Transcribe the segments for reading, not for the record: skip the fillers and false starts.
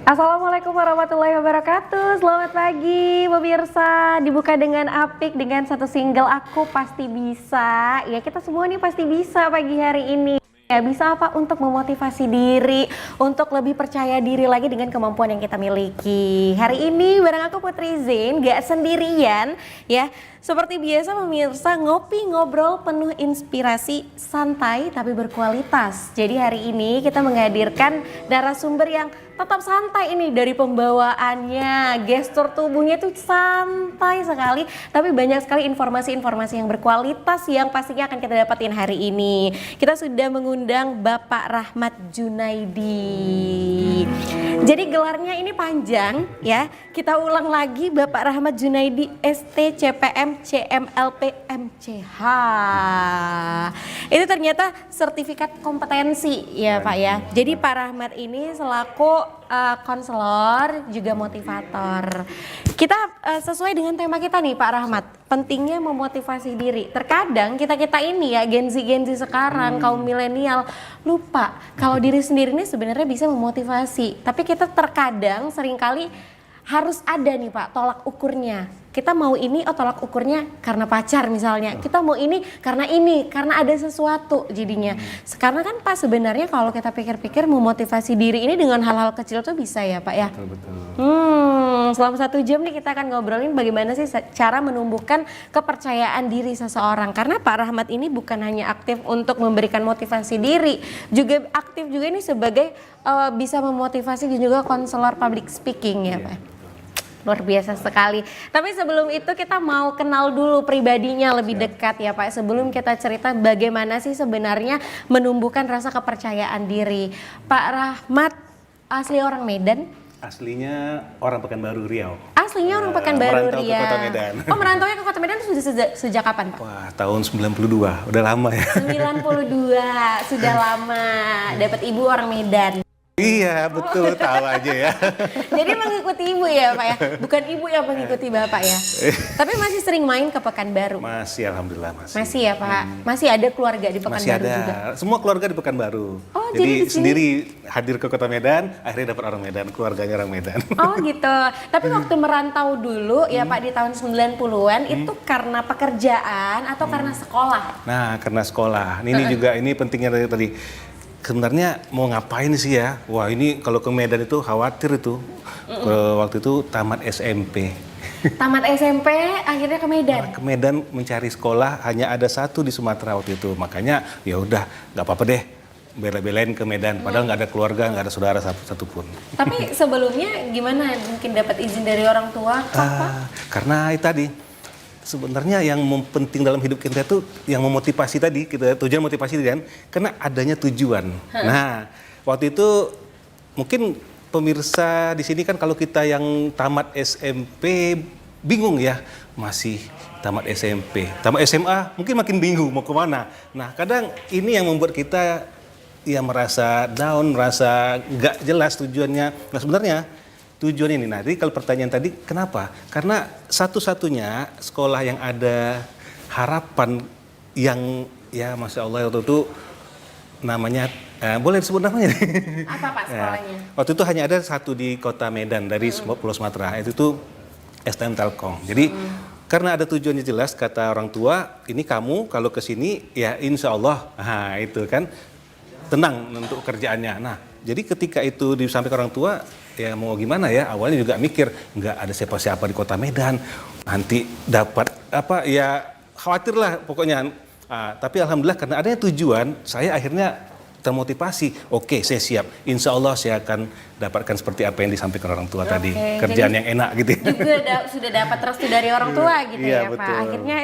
Assalamualaikum warahmatullahi wabarakatuh. Selamat pagi pemirsa. Dibuka dengan apik dengan satu single Aku Pasti Bisa. Ya, kita semua nih pasti bisa pagi hari ini. Ya, bisa apa? Untuk memotivasi diri, untuk lebih percaya diri lagi dengan kemampuan yang kita miliki. Hari ini bareng aku Putri Zain, gak sendirian ya. Seperti biasa pemirsa, ngopi ngobrol penuh inspirasi, santai tapi berkualitas. Jadi hari ini kita menghadirkan narasumber yang tetap santai ini dari pembawaannya, gestur tubuhnya tuh santai sekali, tapi banyak sekali informasi-informasi yang berkualitas yang pastinya akan kita dapatin hari ini. Kita sudah mengundang Bapak Rahmat Junaidi. Jadi gelarnya ini panjang ya. Kita ulang lagi, Bapak Rahmat Junaidi STCPM CMLP MCH. Itu ternyata sertifikat kompetensi ya Pak ya. Jadi Pak Rahmat ini selaku konselor juga motivator. Kita sesuai dengan tema kita nih Pak Rahmat, pentingnya memotivasi diri. Terkadang kita ini ya Gen Z sekarang, kaum milenial lupa kalau diri sendiri ini sebenarnya bisa memotivasi. Tapi kita terkadang seringkali harus ada nih Pak tolak ukurnya. Kita mau ini, tolak ukurnya karena pacar misalnya. Kita mau ini, karena ada sesuatu jadinya. Karena kan Pak sebenarnya kalau kita pikir-pikir memotivasi diri ini dengan hal-hal kecil tuh bisa ya Pak ya. Betul. Selama 1 jam nih kita akan ngobrolin bagaimana sih cara menumbuhkan kepercayaan diri seseorang. Karena Pak Rahmat ini bukan hanya aktif untuk memberikan motivasi diri, juga aktif juga ini sebagai bisa memotivasi dan juga konselor public speaking ya Pak. Luar biasa sekali. Tapi sebelum itu kita mau kenal dulu pribadinya lebih dekat ya Pak. Sebelum kita cerita bagaimana sih sebenarnya menumbuhkan rasa kepercayaan diri. Pak Rahmat asli orang Medan? Aslinya orang Pekanbaru Riau. Aslinya orang Pekanbaru merantau Riau. ke Kota Medan. Oh, merantaunya ke Kota Medan itu sudah sejak kapan Pak? Wah, tahun 92, udah lama ya. 92, sudah lama. Dapat ibu orang Medan. Iya, betul, tahu aja ya. Jadi mengikuti ibu ya Pak ya, bukan ibu yang mengikuti Bapak ya. Tapi masih sering main ke Pekanbaru? Masih, alhamdulillah masih. Masih ya Pak, masih ada keluarga di Pekanbaru Masih ada, juga? semua keluarga di Pekanbaru. Oh, jadi di sini? Sendiri hadir ke Kota Medan, akhirnya dapat orang Medan, keluarganya orang Medan. Oh gitu, tapi waktu merantau dulu ya Pak di tahun 90-an itu karena pekerjaan atau karena sekolah? Nah, karena sekolah, ini juga ini pentingnya dari tadi. Sebenarnya mau ngapain sih ya? Wah, ini kalau ke Medan itu khawatir itu. Waktu itu tamat SMP. Tamat SMP akhirnya ke Medan? Ke Medan mencari sekolah, hanya ada satu di Sumatera waktu itu. Makanya ya udah nggak apa-apa deh, bela-belain ke Medan. Padahal nggak ada keluarga, nggak ada saudara satupun. Tapi sebelumnya gimana? Mungkin dapat izin dari orang tua? Karena itu tadi. Sebenarnya yang penting dalam hidup kita itu yang memotivasi tadi, kita tujuan motivasi kan, karena adanya tujuan. Nah, waktu itu mungkin pemirsa di sini kan kalau kita yang tamat SMP bingung ya, masih tamat SMP, tamat SMA mungkin makin bingung mau kemana. Nah, kadang ini yang membuat kita ya merasa down, merasa nggak jelas tujuannya. Nah, sebenarnya tujuan ini, nah jadi kalau pertanyaan tadi kenapa? Karena satu-satunya sekolah yang ada harapan yang ya Masya Allah waktu itu namanya, boleh disebut namanya? Apa Pak sekolahnya? Ya, waktu itu hanya ada satu di Kota Medan dari Pulau Sumatera, itu tuh STM Telkom. Jadi karena ada tujuannya jelas, kata orang tua, ini kamu kalau ke sini ya insya Allah, nah itu kan tenang untuk kerjaannya. Nah jadi ketika itu disampaikan orang tua, ya mau gimana ya, awalnya juga mikir nggak ada siapa-siapa di Kota Medan, nanti dapat apa ya, khawatir lah pokoknya. Tapi alhamdulillah karena adanya tujuan, saya akhirnya termotivasi. Oke, saya siap, insya Allah saya akan dapatkan seperti apa yang disampaikan orang tua tadi, kerjaan yang enak gitu. Juga sudah dapat restu dari orang tua gitu iya, ya Pak. betul. Akhirnya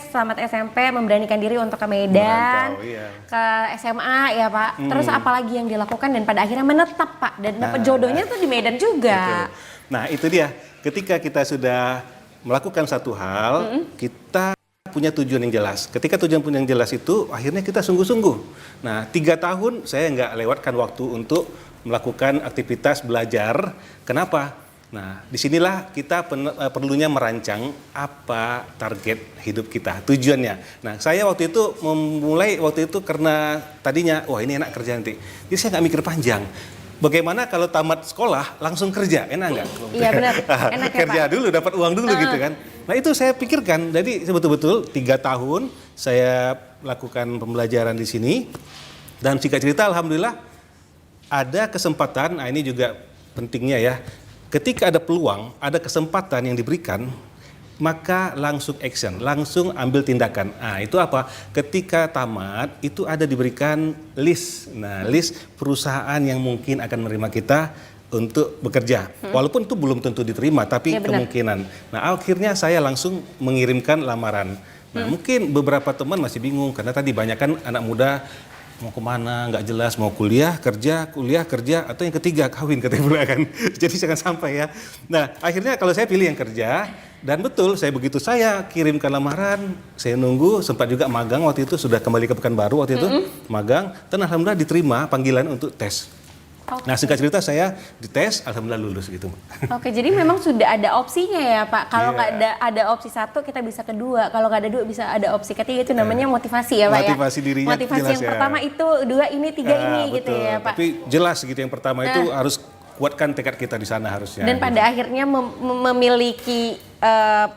selamat SMP memberanikan diri untuk ke Medan, ke SMA ya Pak. Terus apalagi yang dilakukan dan pada akhirnya menetap Pak, dan dapat jodohnya tuh di Medan juga. Betul. Nah itu dia, ketika kita sudah melakukan satu hal, kita punya tujuan yang jelas. Ketika tujuan yang jelas itu, akhirnya kita sungguh-sungguh. Nah, 3 tahun saya nggak lewatkan waktu untuk melakukan aktivitas belajar. Kenapa? Nah, disinilah kita perlunya merancang apa target hidup kita, tujuannya. Nah, saya waktu itu memulai waktu itu karena tadinya, wah ini enak kerja nanti. Jadi saya nggak mikir panjang. bagaimana kalau tamat sekolah langsung kerja, enak nggak? Iya benar, enak ya Kerja Pak. dulu, dapat uang dulu gitu kan. Nah itu saya pikirkan, jadi betul-betul 3 tahun saya lakukan pembelajaran di sini. Dan singkat cerita alhamdulillah ada kesempatan, nah ini juga pentingnya ya. Ketika ada peluang, ada kesempatan yang diberikan, maka langsung action, langsung ambil tindakan. Nah, itu apa? Ketika tamat, itu ada diberikan list. Nah, list perusahaan yang mungkin akan menerima kita untuk bekerja. Walaupun itu belum tentu diterima, tapi Ya, benar. kemungkinan. Nah, akhirnya saya langsung mengirimkan lamaran. Nah, mungkin beberapa teman masih bingung, karena tadi banyak kan anak muda mau kemana, nggak jelas, mau kuliah, kerja, atau yang ketiga kawin katanya pula kan. Jadi jangan sampai ya. Nah akhirnya kalau saya pilih yang kerja, dan betul begitu saya kirimkan lamaran, saya nunggu, sempat juga magang waktu itu, sudah kembali ke Pekanbaru waktu itu, magang, dan alhamdulillah diterima panggilan untuk tes. Oke. Nah singkat cerita saya dites, alhamdulillah lulus gitu. Oke, jadi memang sudah ada opsinya ya Pak. Kalau Iya. nggak ada opsi 1, kita bisa kedua. Kalau nggak ada 2, bisa ada opsi ketiga. Itu namanya motivasi ya Pak ya. Motivasi dirinya Motivasi jelas yang ya. pertama itu, 2 ini, 3 ini gitu Betul. ya Pak. Tapi jelas gitu yang pertama itu harus kuatkan tekad kita di sana harusnya. Dan gitu. pada akhirnya memiliki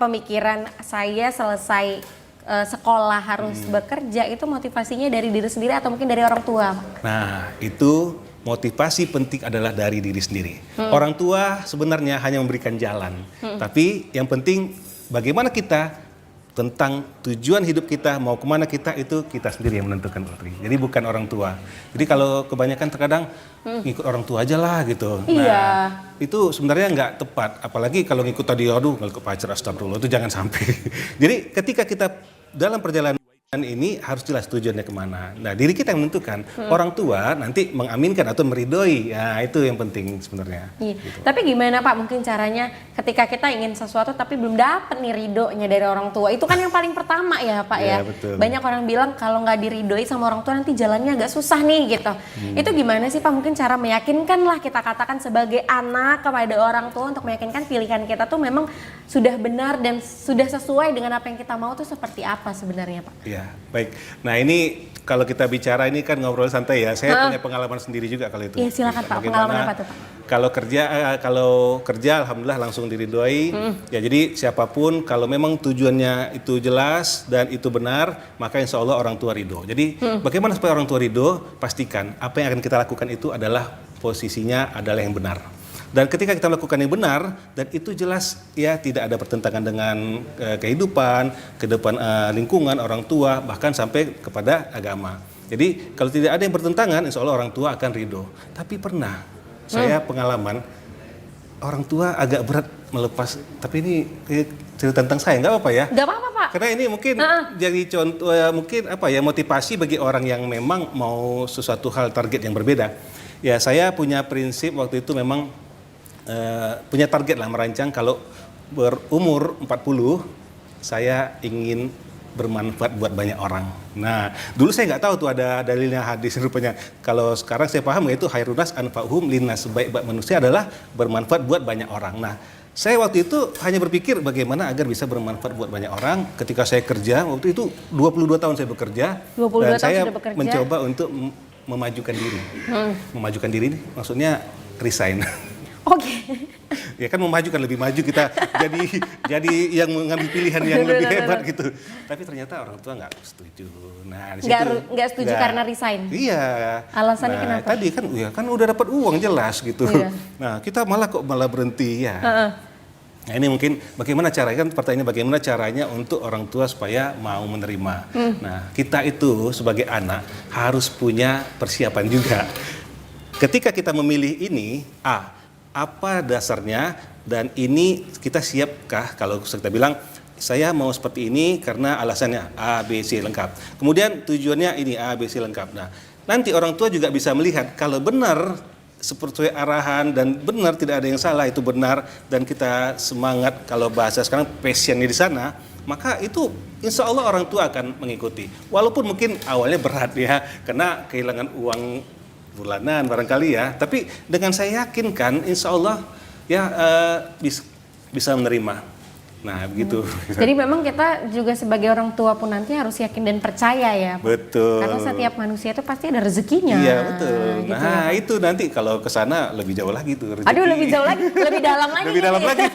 pemikiran saya selesai sekolah harus bekerja, itu motivasinya dari diri sendiri atau mungkin dari orang tua Pak? Nah, itu motivasi penting adalah dari diri sendiri. Orang tua sebenarnya hanya memberikan jalan, tapi yang penting bagaimana kita tentang tujuan hidup kita, mau kemana kita, itu kita sendiri yang menentukan. Jadi bukan orang tua. Jadi kalau kebanyakan terkadang ngikut orang tua aja lah gitu. Iya. Nah, itu sebenarnya nggak tepat. Apalagi kalau ngikut tadi, aduh ngikut pacar, astagfirullah, itu jangan sampai. Jadi ketika kita dalam perjalanan ini harus jelas tujuannya kemana. Nah, diri kita yang menentukan. Orang tua nanti mengaminkan atau meridoi. Ya, itu yang penting sebenarnya. Iya. Gitu. Tapi gimana Pak mungkin caranya ketika kita ingin sesuatu tapi belum dapet nih ridhonya dari orang tua. Itu kan yang paling pertama ya Pak ya. Iya, betul. Banyak orang bilang kalau nggak diridhoi sama orang tua nanti jalannya agak susah nih gitu. Itu gimana sih Pak mungkin cara meyakinkan lah, kita katakan sebagai anak kepada orang tua untuk meyakinkan pilihan kita tuh memang sudah benar dan sudah sesuai dengan apa yang kita mau tuh seperti apa sebenarnya Pak? Ya, baik. Nah, ini kalau kita bicara ini kan ngobrol santai ya. Saya punya pengalaman sendiri juga kalau itu. Iya, silakan Pak. Bagaimana Pengalaman apa tuh Pak? Kalau kerja alhamdulillah langsung diridhoi. Ya, jadi siapapun kalau memang tujuannya itu jelas dan itu benar, maka insya Allah orang tua ridho. Jadi bagaimana supaya orang tua ridho? Pastikan apa yang akan kita lakukan itu adalah posisinya adalah yang benar. Dan ketika kita melakukan yang benar dan itu jelas ya tidak ada pertentangan dengan kehidupan lingkungan, orang tua, bahkan sampai kepada agama. Jadi kalau tidak ada yang bertentangan, insya Allah orang tua akan ridho. Tapi pernah saya pengalaman orang tua agak berat melepas. Tapi ini cerita tentang saya, nggak apa-apa ya? Gak apa-apa Pak. Karena ini mungkin jadi contoh, mungkin motivasi bagi orang yang memang mau sesuatu hal target yang berbeda. Ya saya punya prinsip waktu itu memang punya target lah merancang kalau berumur 40 saya ingin bermanfaat buat banyak orang. Nah, dulu saya nggak tahu tuh ada dalilnya hadis rupanya. Kalau sekarang saya paham yaitu khairunas anfa'uhum linnas, sebaik-baik manusia adalah bermanfaat buat banyak orang. Nah, saya waktu itu hanya berpikir bagaimana agar bisa bermanfaat buat banyak orang. Ketika saya kerja, waktu itu 22 tahun saya bekerja 22 dan tahun saya sudah bekerja. mencoba untuk memajukan diri. Memajukan diri ini maksudnya resign. Oke. Ya kan memajukan, lebih maju kita jadi yang mengambil pilihan yang lebih hebat gitu. Tapi ternyata orang tua nggak setuju. Nah, di situ Nggak setuju karena resign. Iya. Alasannya Nah, kenapa? tadi kan udah dapat uang jelas gitu. Iya. Nah, kita malah berhenti ya. Nah, ini mungkin bagaimana caranya, kan pertanyaannya bagaimana caranya untuk orang tua supaya mau menerima. Nah, kita itu sebagai anak harus punya persiapan juga. Ketika kita memilih ini, apa dasarnya dan ini kita siapkah? Kalau kita bilang saya mau seperti ini karena alasannya A, B, C lengkap. Kemudian tujuannya ini A, B, C lengkap. Nah, nanti orang tua juga bisa melihat kalau benar seperti arahan dan benar tidak ada yang salah, itu benar dan kita semangat, kalau bahasa sekarang passionnya di sana, maka itu insya Allah orang tua akan mengikuti. Walaupun mungkin awalnya berat ya, karena kehilangan uang bulanan barangkali ya, tapi dengan saya yakinkan insya Allah ya bisa menerima. Nah, begitu. Jadi memang kita juga sebagai orang tua pun nanti harus yakin dan percaya ya. Betul. Karena setiap manusia itu pasti ada rezekinya. Iya, betul. Gitu Nah, ya. itu nanti kalau ke sana lebih jauh lagi tuh rezeki. Aduh, lebih jauh lagi, lebih dalam lagi. Lebih dalam nih. lagi.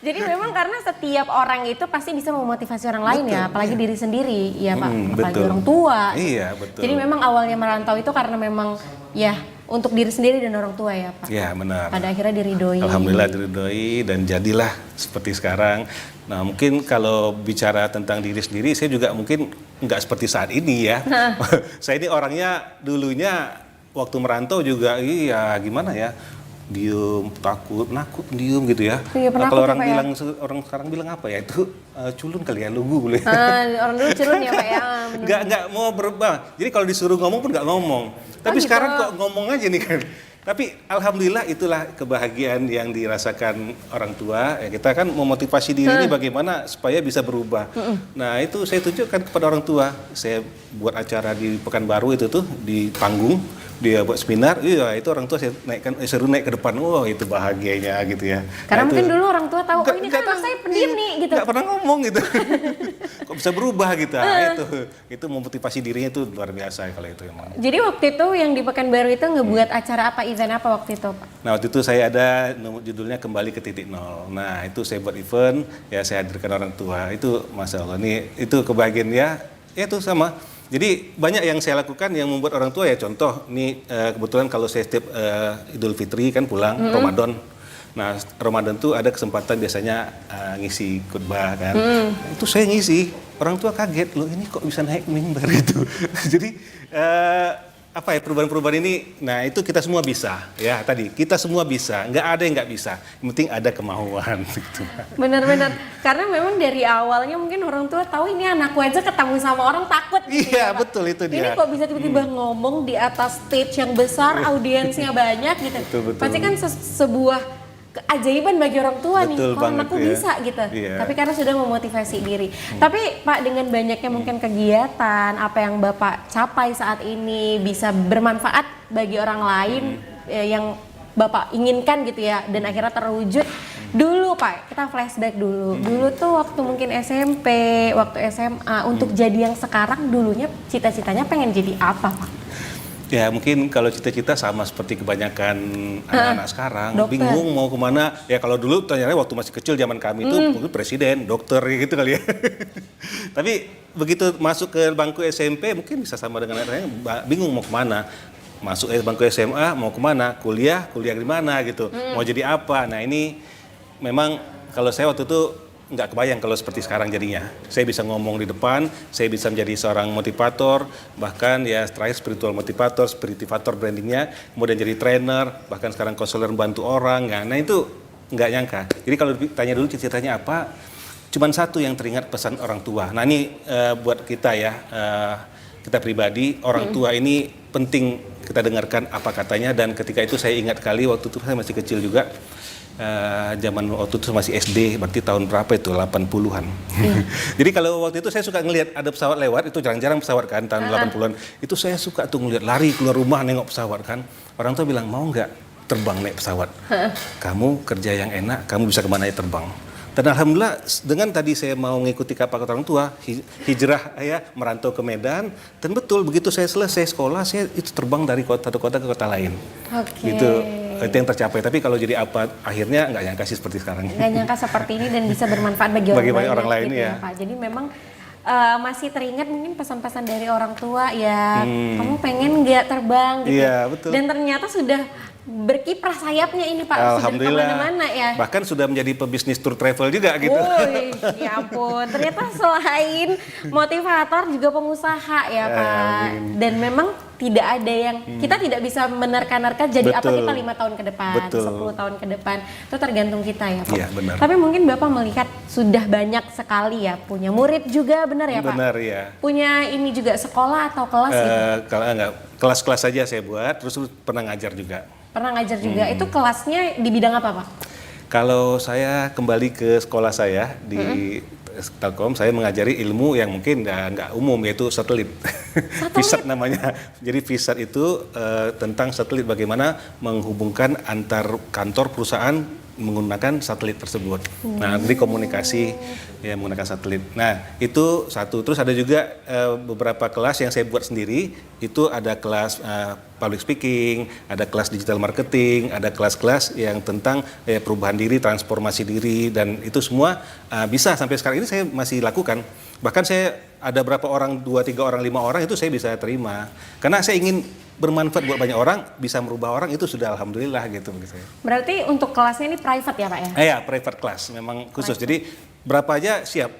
Jadi memang karena setiap orang itu pasti bisa memotivasi orang lain ya, apalagi diri sendiri ya Pak, apalagi betul. orang tua. Iya, betul. Jadi memang awalnya merantau itu karena memang ya untuk diri sendiri dan orang tua ya Pak. Ya, benar. Pada akhirnya diridhoi. Alhamdulillah diridhoi dan jadilah seperti sekarang. Nah, mungkin kalau bicara tentang diri sendiri, saya juga mungkin nggak seperti saat ini ya. Saya ini orangnya dulunya waktu merantau juga, iya gimana ya, diem, takut, nakut, diem gitu ya. Iya, penakut Kalau ya, orang Pak, ya? bilang, orang sekarang bilang apa ya, itu culun kali ya, lugu boleh. Orang dulu culun ya Pak ya. Bener. Nggak mau berubah. Jadi kalau disuruh ngomong pun nggak ngomong. Tapi gitu. sekarang kok ngomong aja nih kan. Tapi alhamdulillah itulah kebahagiaan yang dirasakan orang tua. Ya, kita kan memotivasi diri ini bagaimana supaya bisa berubah. Nah, itu saya tunjukkan kepada orang tua. Saya buat acara di Pekanbaru itu tuh di panggung, dia buat seminar. Iya, itu orang tua saya naikkan, seru naik ke depan. Wah, itu bahagianya gitu ya. Karena Nah, mungkin itu- dulu orang tua tahu, oh ini kan nggak anak tahu. saya pendiam Iya, nih gitu. nggak pernah ngomong gitu. Kok bisa berubah gitu. Nah, itu memotivasi dirinya itu luar biasa kalau itu emang. Jadi waktu itu yang di Pekanbaru itu ngebuat acara apa, event apa waktu itu Pak? Nah, waktu itu saya ada judulnya Kembali ke Titik Nol. Nah, itu saya buat event, ya saya hadirkan orang tua. Itu Masya Allah, nih itu kebahagiaan ya itu sama. Jadi banyak yang saya lakukan yang membuat orang tua ya, contoh, nih kebetulan kalau saya setiap Idul Fitri kan pulang, Ramadan. Nah, Ramadan tuh ada kesempatan biasanya ngisi khutbah kan. Itu saya ngisi, orang tua kaget, loh ini kok bisa naik mimbar gitu. Jadi apa ya, perubahan-perubahan ini, nah itu kita semua bisa ya, tadi kita semua bisa, nggak ada yang nggak bisa, yang penting ada kemauan gitu. Benar-benar, karena memang dari awalnya mungkin orang tua tahu ini anakku aja ketemu sama orang takut gitu Iya, ya, Pak. betul, itu Ini dia. kok bisa tiba-tiba ngomong di atas stage yang besar, audiensnya banyak gitu. Betul. Pasti kan sebuah keajaiban bagi orang tua nih, Betul kok banget, anakku ya. bisa gitu. Iya. Tapi karena sudah memotivasi diri. Tapi Pak, dengan banyaknya mungkin kegiatan, apa yang Bapak capai saat ini bisa bermanfaat bagi orang lain yang Bapak inginkan gitu ya, dan akhirnya terwujud. Dulu Pak, kita flashback dulu. Dulu tuh waktu mungkin SMP, waktu SMA, untuk jadi yang sekarang, dulunya cita-citanya pengen jadi apa Pak? Ya mungkin kalau cita-cita sama seperti kebanyakan anak-anak sekarang, Dokter. bingung mau kemana. Ya kalau dulu ternyata waktu masih kecil zaman kami itu mungkin presiden, dokter gitu kali ya. Tapi begitu masuk ke bangku SMP mungkin bisa sama dengan anak-anak bingung mau kemana. Masuk bangku SMA mau kemana, kuliah di mana gitu, mau jadi apa. Nah ini memang kalau saya waktu itu nggak kebayang kalau seperti sekarang jadinya. Saya bisa ngomong di depan, saya bisa menjadi seorang motivator, bahkan ya terakhir spiritual motivator, spiritivator brandingnya, kemudian jadi trainer, bahkan sekarang konselor bantu orang. Nah itu nggak nyangka. Jadi kalau ditanya dulu cita-citanya apa, cuman satu yang teringat pesan orang tua. Nah ini buat kita ya, kita pribadi, orang tua ini penting kita dengarkan apa katanya, dan ketika itu saya ingat kali waktu itu saya masih kecil juga. Zaman waktu itu masih SD, berarti tahun berapa itu, 80-an. Jadi kalau waktu itu saya suka ngelihat ada pesawat lewat, itu jarang-jarang pesawat kan, tahun 80-an. Itu saya suka tuh ngelihat, lari keluar rumah nengok pesawat kan. Orang tua bilang, mau nggak terbang naik pesawat? Kamu kerja yang enak, kamu bisa kemana aja terbang. Dan alhamdulillah dengan tadi saya mau mengikuti kata orang tua, hijrah ya, merantau ke Medan, dan betul begitu saya selesai sekolah, saya itu terbang dari satu kota ke kota lain. Oke. Gitu. Itu yang tercapai. Tapi kalau jadi apa akhirnya nggak nyangka sih seperti sekarang. Nggak nyangka seperti ini dan bisa bermanfaat bagi orang Bagi banyak orang lain, gitu ya. Pak. Jadi memang masih teringat mungkin pesan-pesan dari orang tua ya, kamu pengen nggak terbang gitu. Iya, betul. Dan ternyata sudah berkiprah sayapnya ini Pak, Alhamdulillah. sudah kemana-mana ya. Bahkan sudah menjadi pebisnis tour travel juga gitu. Woi, ya ampun. Ternyata selain motivator juga pengusaha ya Pak. amin. Dan memang tidak ada yang kita tidak bisa menerka-nerka jadi apa Betul. kita 5 tahun ke depan, Betul. 10 tahun ke depan. Itu tergantung kita ya Pak. Iya, benar. Tapi mungkin Bapak melihat sudah banyak sekali ya, punya murid juga benar ya Pak? Benar ya. Punya ini juga sekolah atau kelas gitu? Kalau enggak, kelas-kelas saja saya buat, terus pernah ngajar juga. Pernah ngajar juga, itu kelasnya di bidang apa Pak? Kalau saya kembali ke sekolah saya di Telkom, saya mengajari ilmu yang mungkin nggak umum, yaitu satelit. VISAT namanya. Jadi VISAT itu tentang satelit, bagaimana menghubungkan antar kantor perusahaan menggunakan satelit tersebut. Nah, jadi komunikasi ya menggunakan satelit. Nah, itu satu. Terus ada juga beberapa kelas yang saya buat sendiri. Itu ada kelas public speaking, ada kelas digital marketing, ada kelas-kelas yang tentang perubahan diri, transformasi diri, dan itu semua bisa sampai sekarang ini saya masih lakukan. Bahkan saya ada berapa orang, 2, 3 orang, 5 orang itu saya bisa terima. Karena saya ingin bermanfaat buat banyak orang, bisa merubah orang, itu sudah alhamdulillah gitu. Berarti untuk kelasnya ini private ya Pak ya? Ya, private class, memang khusus. Private. Jadi berapa aja siap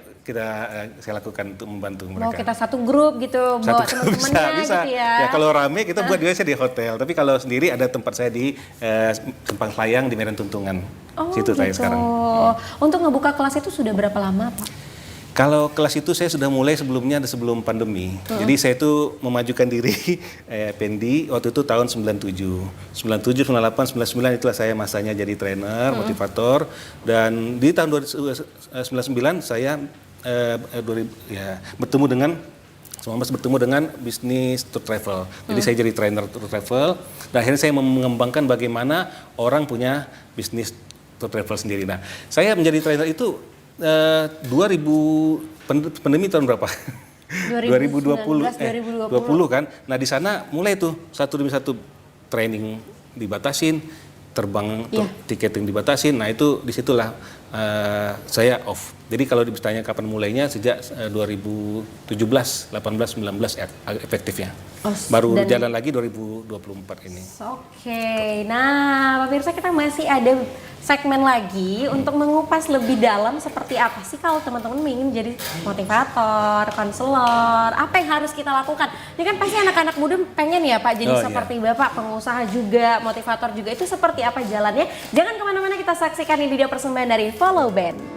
saya lakukan untuk membantu mereka. Mau kita satu grup gitu, bawa teman-temannya bisa. gitu ya? Ya kalau rame kita buat biasanya di hotel, tapi kalau sendiri ada tempat saya di Simpang Layang di Medan Tuntungan. Situ gitu. saya sekarang. Untuk ngebuka kelas itu sudah berapa lama Pak? Kalau kelas itu saya sudah mulai sebelum pandemi. Jadi saya itu memajukan diri Pendi waktu itu tahun 97, 98, 99 itulah saya masanya jadi trainer, motivator, dan di tahun 2099 saya bertemu dengan bisnis tour travel. Jadi saya jadi trainer tour travel, dan akhirnya saya mengembangkan bagaimana orang punya bisnis tour travel sendiri. Nah, saya menjadi trainer itu 2000 pandemi tahun berapa? 2020 kan. Nah, di sana mulai tuh satu demi satu training dibatasin, terbang tiketing dibatasin. Nah, itu disitulah saya off. Jadi kalau ditanya kapan mulainya, sejak 2017, 18, 19 efektifnya. Baru jalan lagi 2024 ini. Oke, nah pemirsa kita masih ada segmen lagi untuk mengupas lebih dalam seperti apa sih kalau teman-teman ingin jadi motivator, konselor, apa yang harus kita lakukan. Ini kan pasti anak-anak muda pengen ya Pak jadi seperti Bapak, pengusaha juga, motivator juga, itu seperti apa jalannya. Jangan kemana-mana, kita saksikan ini video persembahan dari Follow Band.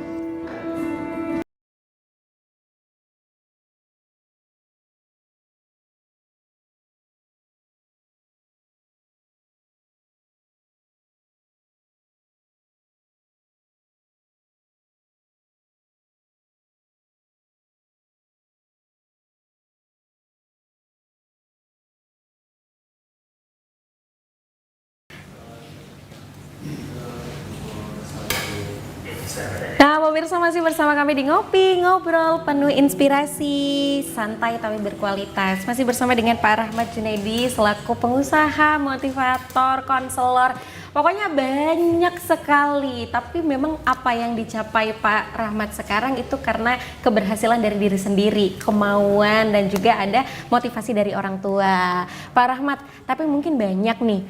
Nah, pemirsa masih bersama kami di Ngopi Ngobrol penuh inspirasi, santai tapi berkualitas. Masih bersama dengan Pak Rahmat Junaidi selaku pengusaha, motivator, konselor. Pokoknya banyak sekali, tapi memang apa yang dicapai Pak Rahmat sekarang itu karena keberhasilan dari diri sendiri, kemauan, dan juga ada motivasi dari orang tua. Pak Rahmat, tapi mungkin banyak nih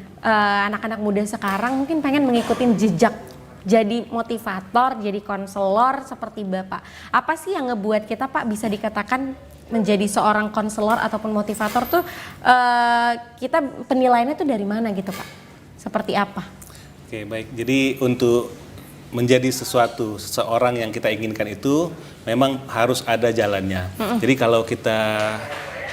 anak-anak muda sekarang mungkin pengen mengikuti jejak jadi motivator, jadi konselor seperti Bapak. Apa sih yang ngebuat kita Pak bisa dikatakan menjadi seorang konselor ataupun motivator tuh kita penilaiannya tuh dari mana gitu Pak? Seperti apa? Oke, baik. Jadi untuk menjadi seseorang yang kita inginkan itu memang harus ada jalannya. Jadi kalau kita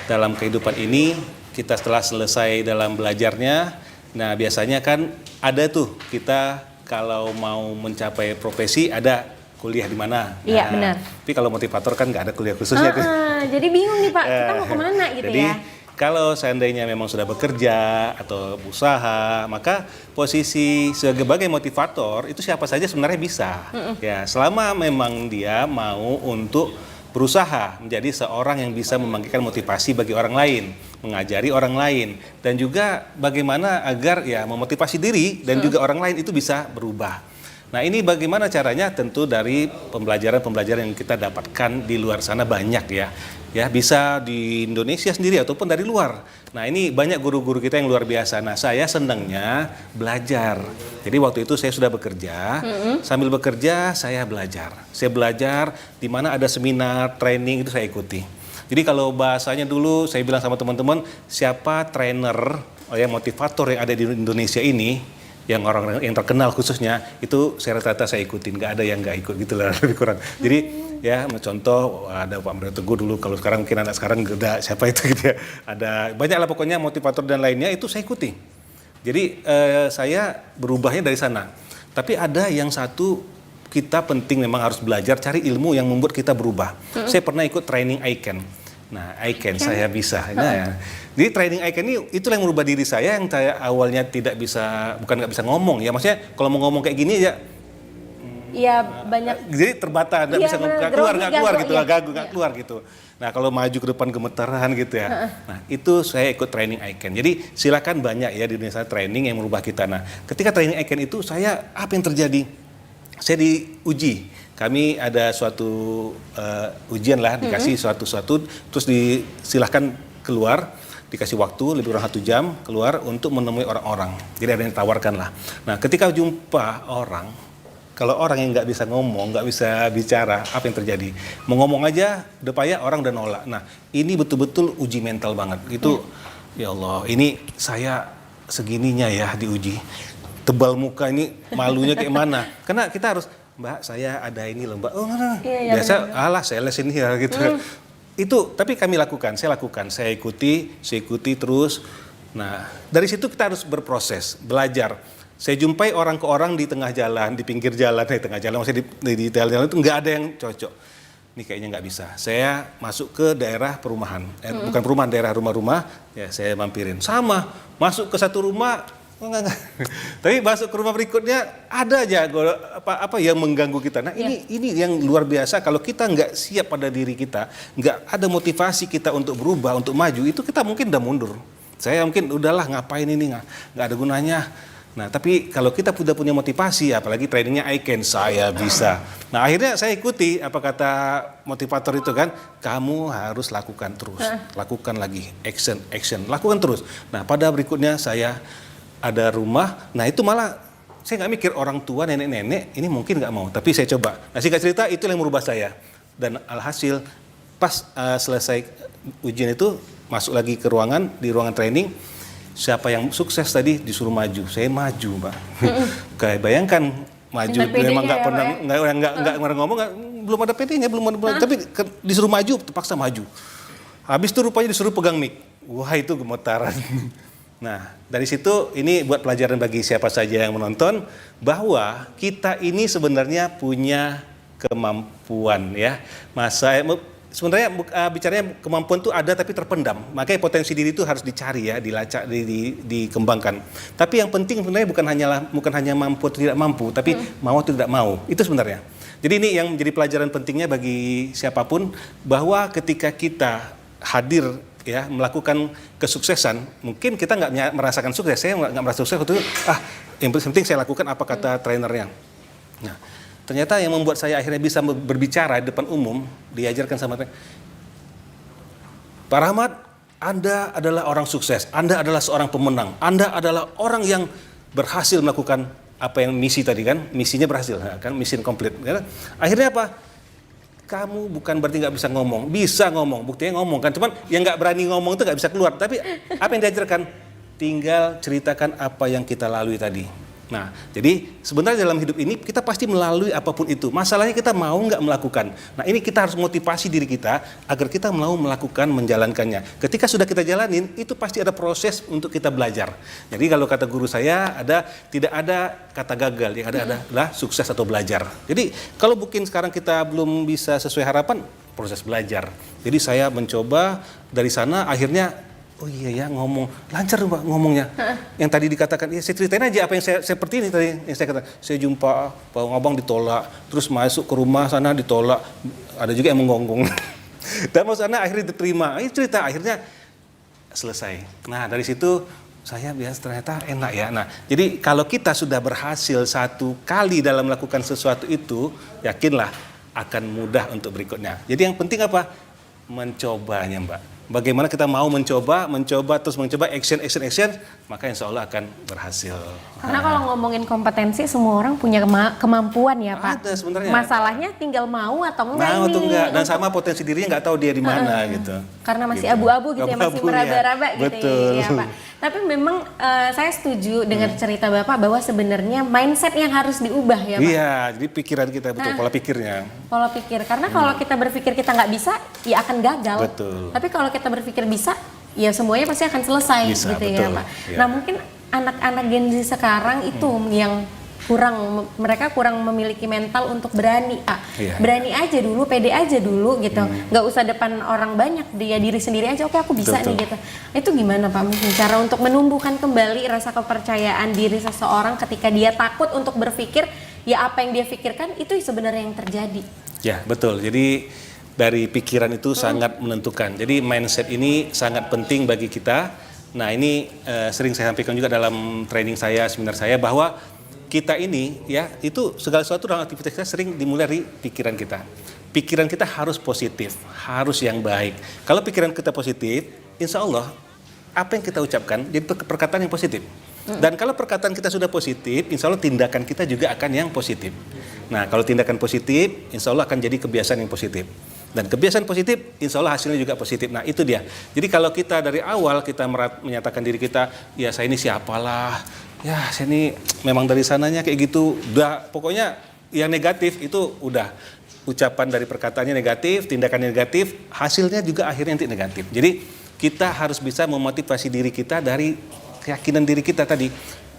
dalam kehidupan ini, kita setelah selesai dalam belajarnya, nah biasanya kan ada tuh kita kalau mau mencapai profesi ada kuliah di mana. Iya, benar. Tapi kalau motivator kan nggak ada kuliah khususnya. Jadi bingung nih Pak, kita mau kemana gitu jadi, ya. Kalau seandainya memang sudah bekerja atau usaha, maka posisi sebagai motivator itu siapa saja sebenarnya bisa. Ya, selama memang dia mau untuk berusaha menjadi seorang yang bisa membangkitkan motivasi bagi orang lain, mengajari orang lain, dan juga bagaimana agar ya memotivasi diri dan juga orang lain itu bisa berubah. Nah, ini bagaimana caranya? Tentu dari pembelajaran-pembelajaran yang kita dapatkan di luar sana banyak ya. Ya, bisa di Indonesia sendiri ataupun dari luar. Nah, ini banyak guru-guru kita yang luar biasa. Nah, saya senangnya belajar. Jadi waktu itu saya sudah bekerja, sambil bekerja saya belajar. Saya belajar di mana ada seminar, training itu saya ikuti. Jadi kalau bahasanya dulu saya bilang sama teman-teman, siapa trainer motivator yang ada di Indonesia ini, yang orang yang terkenal khususnya, itu saya rata-rata saya ikutin, nggak ada yang nggak ikut gitu lah, lebih kurang. Jadi ya contoh ada Pak Mario Teguh dulu, kalau sekarang mungkin anak sekarang udah siapa itu gitu ya, ada banyak lah pokoknya motivator dan lainnya itu saya ikuti. Jadi saya berubahnya dari sana. Tapi ada yang satu, kita penting memang harus belajar cari ilmu yang membuat kita berubah. Saya pernah ikut training ICANN. Nah, ICANN saya bisa. Nah, ya. Jadi training ICANN ini itulah yang merubah diri saya, yang saya awalnya tidak bisa, bukan nggak bisa ngomong ya. Maksudnya kalau mau ngomong kayak gini ya Iya, banyak. Jadi terbatas, nggak Iya, bisa bener, nggak keluar grogi, gitu, iya. nggak gagu, nggak keluar gitu. Nah kalau maju ke depan gemetaran gitu ya. Nah itu saya ikut training Icon. Jadi silakan banyak ya di Indonesia training yang merubah kita. Nah ketika training Icon itu saya apa yang terjadi? Saya diuji. Kami ada suatu ujian lah, dikasih suatu terus disilahkan keluar, dikasih waktu lebih kurang 1 jam keluar untuk menemui orang-orang. Jadi ada yang ditawarkan lah. Nah ketika jumpa orang, kalau orang yang nggak bisa ngomong, nggak bisa bicara, apa yang terjadi? Mau ngomong aja, udah payah, orang udah nolak. Nah ini betul-betul uji mental banget. Itu ya Allah, ini saya segininya ya diuji. Tebal muka ini malunya kayak mana? Karena kita harus, Mbak, saya ada ini loh, Mbak. Oh, nah. Iya, Biasa, alah, sales ini ya gitu. Itu, tapi kami lakukan, saya ikuti terus. Nah, dari situ kita harus berproses, belajar. Saya jumpai orang ke orang di tengah jalan, di pinggir jalan, maksudnya di jalan itu nggak ada yang cocok. Ini kayaknya nggak bisa. Saya masuk ke daerah perumahan, bukan perumahan, daerah rumah-rumah, ya saya mampirin. Sama, masuk ke satu rumah, enggak. Tapi masuk ke rumah berikutnya ada aja apa yang mengganggu kita. Nah ini yang luar biasa. Kalau kita nggak siap pada diri kita, nggak ada motivasi kita untuk berubah, untuk maju, itu kita mungkin udah mundur. Saya mungkin udahlah ngapain ini, nggak ada gunanya. Nah tapi kalau kita sudah punya motivasi, apalagi trainingnya Icon, saya bisa. Nah akhirnya saya ikuti apa kata motivator itu kan, kamu harus lakukan terus, lakukan lagi, action, lakukan terus. Nah pada berikutnya saya ada rumah, nah itu malah saya nggak mikir orang tua, nenek-nenek ini mungkin nggak mau, tapi saya coba. Nah singkat cerita itu yang merubah saya. Dan alhasil pas selesai ujian itu masuk lagi ke ruangan, di ruangan training, siapa yang sukses tadi disuruh maju, saya maju, Mbak. Kayak bayangkan maju, memang nggak pernah nggak ngomong, belum ada PD-nya, tapi disuruh maju, terpaksa maju. Habis itu rupanya disuruh pegang mic, wah itu gemetaran. Nah, dari situ ini buat pelajaran bagi siapa saja yang menonton bahwa kita ini sebenarnya punya kemampuan ya. Sebenarnya bicaranya kemampuan itu ada tapi terpendam. Makanya potensi diri itu harus dicari ya, dilacak, dikembangkan. Tapi yang penting sebenarnya bukan hanya mampu atau tidak mampu, tapi mau atau tidak mau. Itu sebenarnya. Jadi ini yang menjadi pelajaran pentingnya bagi siapapun bahwa ketika kita hadir ya melakukan kesuksesan, mungkin kita nggak merasakan sukses, saya nggak merasa sukses itu, yang penting saya lakukan apa kata trainernya. Nah, ternyata yang membuat saya akhirnya bisa berbicara di depan umum, diajarkan sama Pak Rahmat, Anda adalah orang sukses, Anda adalah seorang pemenang, Anda adalah orang yang berhasil melakukan apa yang misi tadi kan, misinya berhasil, kan mission complete. Akhirnya apa? Kamu bukan berarti nggak bisa ngomong, buktinya ngomong kan, cuman yang nggak berani ngomong itu nggak bisa keluar. Tapi apa yang diajarkan? Tinggal ceritakan apa yang kita lalui tadi. Nah, jadi sebenarnya dalam hidup ini kita pasti melalui apapun itu. Masalahnya kita mau nggak melakukan. Nah, ini kita harus motivasi diri kita agar kita mau melakukan, menjalankannya. Ketika sudah kita jalanin, itu pasti ada proses untuk kita belajar. Jadi kalau kata guru saya, tidak ada kata gagal, yang ada adalah sukses atau belajar. Jadi kalau mungkin sekarang kita belum bisa sesuai harapan, proses belajar. Jadi saya mencoba dari sana, akhirnya oh iya ya, ngomong lancar Mbak ngomongnya. Yang tadi dikatakan, ya saya ceritain aja apa yang saya seperti ini tadi yang saya katakan. Saya jumpa Pak Abang ditolak, terus masuk ke rumah sana ditolak, ada juga yang menggonggong. Dan masuk sana akhirnya diterima. Ini cerita akhirnya selesai. Nah dari situ saya biasa ternyata enak ya. Nah jadi kalau kita sudah berhasil satu kali dalam melakukan sesuatu itu, yakinlah akan mudah untuk berikutnya. Jadi yang penting apa? Mencobanya Mbak. Bagaimana kita mau mencoba, terus mencoba action, maka insya Allah akan berhasil. Karena kalau ngomongin kompetensi, semua orang punya kemampuan ya Pak. Ada sebenarnya. Masalahnya tinggal mau atau enggak mau ini. atau enggak, dan sama potensi dirinya nggak tahu dia di mana gitu. Karena masih abu-abu gitu ya, masih meraba-raba gitu. Betul. Ya Pak. Tapi memang saya setuju dengan cerita Bapak bahwa sebenarnya mindset yang harus diubah ya Pak. Iya, jadi pikiran kita betul, pola pikirnya. Pola pikir, karena kalau kita berpikir kita nggak bisa, ya akan gagal. Betul. Tapi kalau kita berpikir bisa, ya semuanya pasti akan selesai bisa, gitu betul. ya Pak. Ya. Nah mungkin anak-anak Gen Z sekarang itu yang mereka kurang memiliki mental untuk berani, Iya. berani aja dulu, pede aja dulu gitu, nggak usah depan orang banyak, dia diri sendiri aja, oke aku bisa Betul. nih gitu. Itu gimana Pak mungkin cara untuk menumbuhkan kembali rasa kepercayaan diri seseorang ketika dia takut untuk berpikir ya apa yang dia pikirkan itu sebenarnya yang terjadi. Ya, betul. Jadi dari pikiran itu sangat menentukan. Jadi mindset ini sangat penting bagi kita. Nah, ini sering saya sampaikan juga dalam training saya, seminar saya, bahwa kita ini ya itu segala sesuatu dalam aktivitas kita sering dimulai dari pikiran kita. Pikiran kita harus positif, harus yang baik. Kalau pikiran kita positif, insya Allah apa yang kita ucapkan jadi perkataan yang positif. Dan kalau perkataan kita sudah positif, insya Allah tindakan kita juga akan yang positif. Nah, kalau tindakan positif, insya Allah akan jadi kebiasaan yang positif. Dan kebiasaan positif, insya Allah hasilnya juga positif. Nah, itu dia. Jadi kalau kita dari awal kita menyatakan diri kita, ya saya ini siapalah, ya saya ini memang dari sananya kayak gitu. Udah, pokoknya yang negatif itu udah. Ucapan dari perkataannya negatif, tindakannya negatif, hasilnya juga akhirnya nanti negatif. Jadi kita harus bisa memotivasi diri kita dari keyakinan diri kita tadi.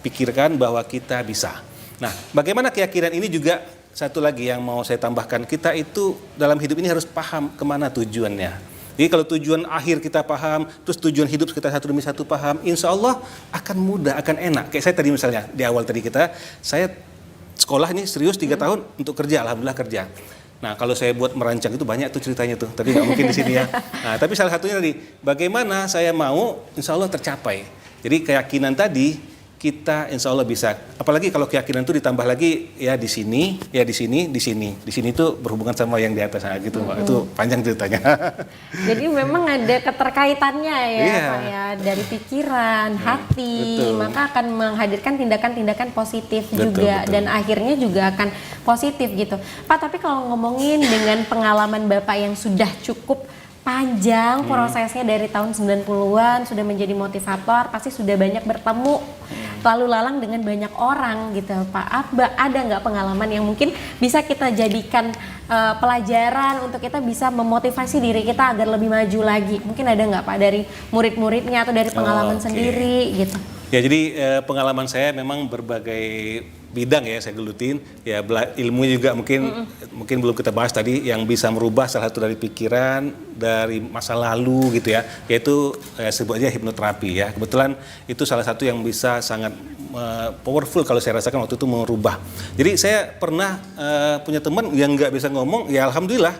Pikirkan bahwa kita bisa. Nah, bagaimana keyakinan ini juga satu lagi yang mau saya tambahkan. Kita itu dalam hidup ini harus paham kemana tujuannya. Jadi kalau tujuan akhir kita paham, terus tujuan hidup kita satu demi satu paham, insya Allah akan mudah, akan enak. Kayak saya tadi misalnya, di awal tadi saya sekolah ini serius 3 tahun untuk kerja, alhamdulillah kerja. Nah, kalau saya buat merancang itu banyak tuh ceritanya tuh, tapi nggak mungkin di sini ya. Nah, tapi salah satunya tadi, bagaimana saya mau insya Allah tercapai. Jadi keyakinan tadi kita insya Allah bisa. Apalagi kalau keyakinan itu ditambah lagi ya di sini, ya di sini, di sini. Di sini itu berhubungan sama yang di atas gitu, Pak. Itu panjang ceritanya. Jadi memang ada keterkaitannya ya, Yeah. Pak ya, dari pikiran, hati, betul. maka akan menghadirkan tindakan-tindakan positif Betul, juga betul. dan akhirnya juga akan positif gitu. Pak, tapi kalau ngomongin dengan pengalaman Bapak yang sudah cukup panjang prosesnya dari tahun 90-an sudah menjadi motivator, pasti sudah banyak bertemu lalu lalang dengan banyak orang gitu Pak. Ada nggak pengalaman yang mungkin bisa kita jadikan pelajaran untuk kita bisa memotivasi diri kita agar lebih maju lagi? Mungkin ada nggak Pak dari murid-muridnya atau dari pengalaman sendiri gitu? Ya, jadi pengalaman saya memang berbagai bidang ya saya gelutin. Ya, ilmu juga mungkin belum kita bahas tadi, yang bisa merubah salah satu dari pikiran dari masa lalu gitu ya, yaitu sebut aja hipnoterapi ya. Kebetulan itu salah satu yang bisa sangat powerful kalau saya rasakan waktu itu merubah. Jadi saya pernah punya teman yang nggak bisa ngomong, ya alhamdulillah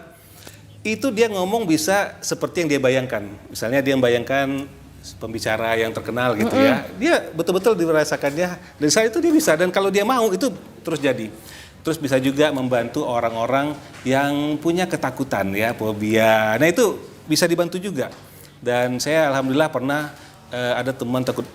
itu dia ngomong bisa seperti yang dia bayangkan. Misalnya dia membayangkan pembicara yang terkenal gitu ya, dia betul-betul dirasakannya dari saya itu dia bisa, dan kalau dia mau itu terus jadi. Terus bisa juga membantu orang-orang yang punya ketakutan ya, fobia. Nah itu bisa dibantu juga. Dan saya alhamdulillah pernah ada teman takut,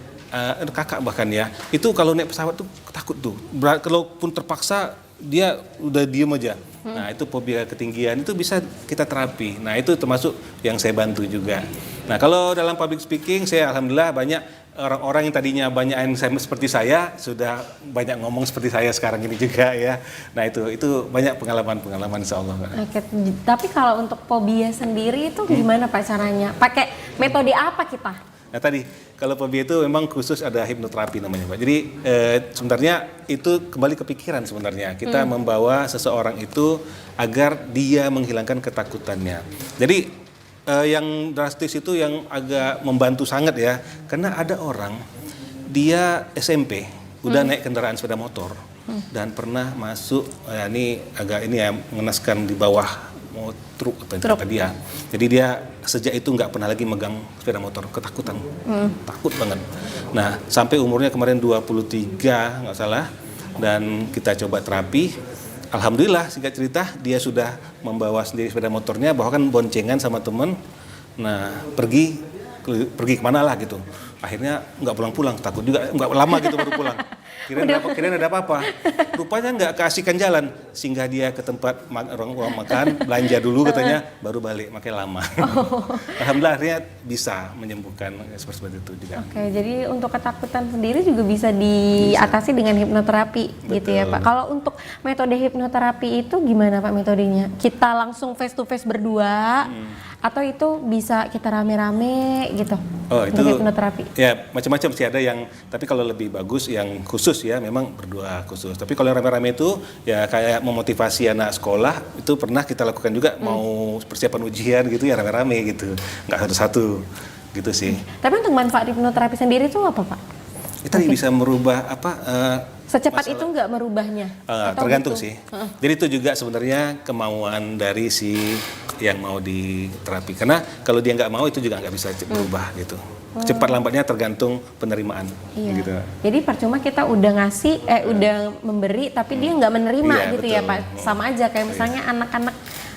kakak bahkan ya, itu kalau naik pesawat tuh takut tuh, kalaupun terpaksa dia udah diem aja. Nah itu fobia ketinggian itu bisa kita terapi. Nah itu termasuk yang saya bantu juga. Nah kalau dalam public speaking saya alhamdulillah banyak orang-orang yang tadinya banyak yang seperti saya sudah banyak ngomong seperti saya sekarang ini juga ya. Nah itu banyak pengalaman insya Allah. Oke, tapi kalau untuk fobia sendiri itu gimana Pak caranya? Pakai metode apa kita? Nah tadi, kalau fobia itu memang khusus ada hipnoterapi namanya Pak. Jadi sebenarnya itu kembali ke pikiran sebenarnya. Kita membawa seseorang itu agar dia menghilangkan ketakutannya. Jadi yang drastis itu yang agak membantu sangat ya. Karena ada orang, dia SMP, udah naik kendaraan sepeda motor. Dan pernah masuk, ini ya mengenaskan di bawah truk apa yang kata dia. Jadi dia sejak itu nggak pernah lagi megang sepeda motor, ketakutan, takut banget. Nah sampai umurnya kemarin 23 nggak salah, dan kita coba terapi. Alhamdulillah singkat cerita dia sudah membawa sendiri sepeda motornya, bahkan boncengan sama temen. Nah pergi kemana lah gitu. Akhirnya nggak pulang-pulang, takut juga, nggak lama gitu baru pulang. Kirain ada apa-apa. Rupanya nggak keasikan jalan, sehingga dia ke tempat ruang makan, belanja dulu katanya, baru balik, makanya lama. Alhamdulillah akhirnya bisa menyembuhkan seperti itu juga. Oke, jadi untuk ketakutan sendiri juga bisa diatasi dengan hipnoterapi. Betul. Gitu ya Pak. Kalau untuk metode hipnoterapi itu gimana Pak metodenya? Kita langsung face to face berdua, atau itu bisa kita rame-rame gitu? Oh itu hipnoterapi. Ya macam-macam sih, ada yang, tapi kalau lebih bagus yang khusus ya memang berdua khusus. Tapi kalau yang rame-rame itu ya kayak memotivasi anak sekolah, itu pernah kita lakukan juga, mau persiapan ujian gitu ya rame-rame gitu, nggak satu-satu gitu sih. Tapi untuk manfaat hipnoterapi sendiri itu apa Pak? Tadi bisa merubah Secepat itu nggak merubahnya? Atau tergantung butuh? sih. Jadi itu juga sebenarnya kemauan dari si yang mau diterapi. Karena kalau dia nggak mau itu juga nggak bisa berubah gitu. Cepat lambatnya tergantung penerimaan. Iya. Gitu. Jadi percuma kita udah ngasih, udah memberi, tapi dia nggak menerima Iya, gitu ya betul. Pak. Sama aja kayak misalnya anak-anak